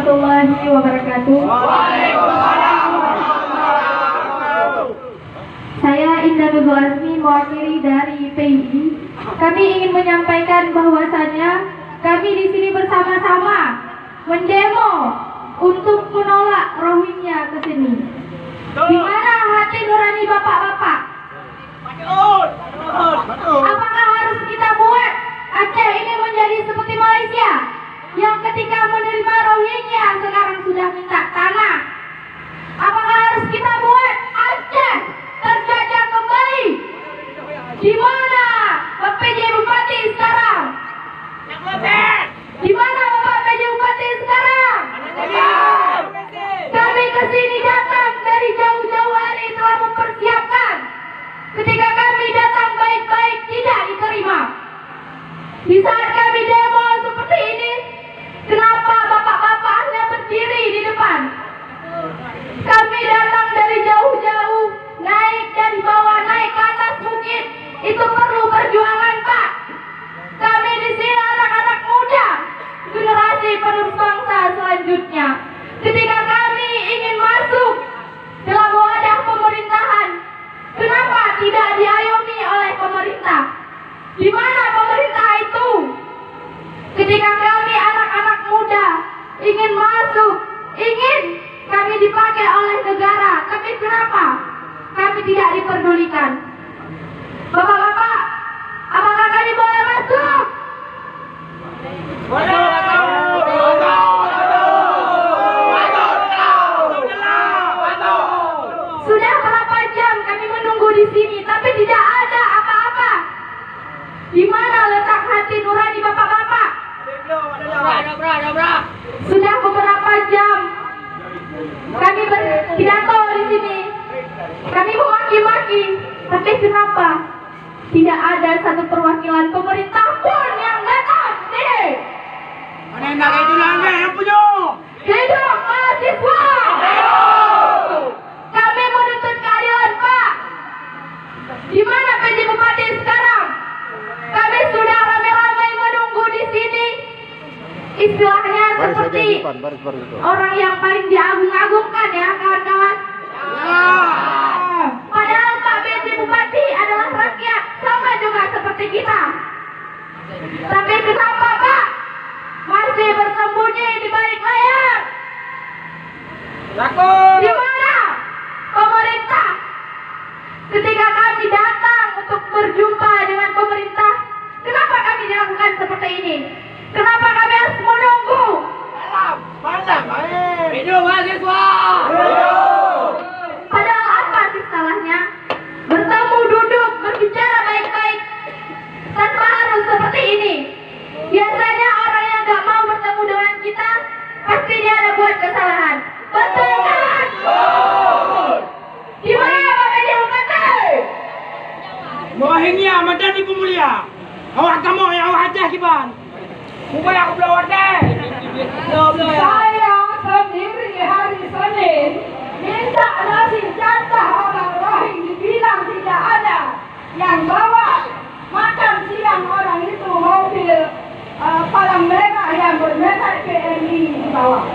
warahmatullahi wabarakatuh. Saya Indah Nurul Azmi, mewakili dari PII. Kami ingin menyampaikan bahwasannya kami di sini bersama-sama mendemo untuk menolak Rohingya ke sini. Di mana hati nurani bapak-bapak? Apakah harus kita buat Aceh ini menjadi seperti Malaysia yang ketika menerima Rohingya sekarang sudah minta tanah? Apakah harus kita buat Aceh terjajah kembali? Di mana Pak PJ Bupati sekarang? Di mana Bapak PJ Bupati sekarang? Kami kesini datang dari jauh-jauh hari telah mempersiapkan. Ketika kami datang baik-baik tidak diterima. Di saat kami demo seperti ini, kenapa bapak-bapak hanya berdiri di depan? Kami datang dari jauh-jauh, naik dari bawah, naik ke atas bukit. Itu perlu perjuangan, Pak. Kami di sini anak-anak muda, generasi penerus bangsa selanjutnya. Ketika kami ingin masuk dalam wadah pemerintahan, kenapa tidak diayomi oleh pemerintah? Di mana pemerintah itu? Ketika kami anak-anak muda ingin masuk, ingin kami dipakai oleh negara, tapi kenapa kami tidak diperdulikan? Bapak-bapak, apakah kami boleh masuk? Sudah berapa jam kami menunggu di sini, tapi tidak ada apa-apa. Di mana letak hati nurani bapak-bapak? Sudah beberapa jam kami berpidato di sini, kami memaki-maki, tapi kenapa tidak ada satu perwakilan pemerintah pun yang datang sini? Mana nak itu langgar yang punya? Hidup mahasiswa! Kami menuntut keadilan, Pak. Di mana PJ Bupati sekarang? Kami sudah ramai-ramai menunggu di sini. Istilahnya seperti orang yang paling diagung-agungkan ya, kawan-kawan. Padahal Pak PJ Bupati adalah rakyat, sama juga seperti kita. Tapi kenapa, Pak, masih bersembunyi di balik layar? Di mana pemerintah? Ketika kami datang untuk berjumpa dengan pemerintah, kenapa kami dilakukan seperti ini? Kenapa kami harus menunggu? Hidup mahasiswa! Padahal apa sih salahnya? Bertemu, duduk, berbicara baik-baik, tanpa harus seperti ini. Biasanya orang yang gak mau bertemu dengan kita, pasti dia ada buat kesalahan. Betul kan? Di mana Pak PJ Bupati? Rohingya madan ibu mulia. Awak kamu yang awak aja kiban. Bukan aku belawat deh. Saya sendiri hari Senin minta nasi jatah orang Rohingya, dibilang tidak ada. Yang bawa makan siang orang itu mobil palang merah yang bermerek PMI di bawah.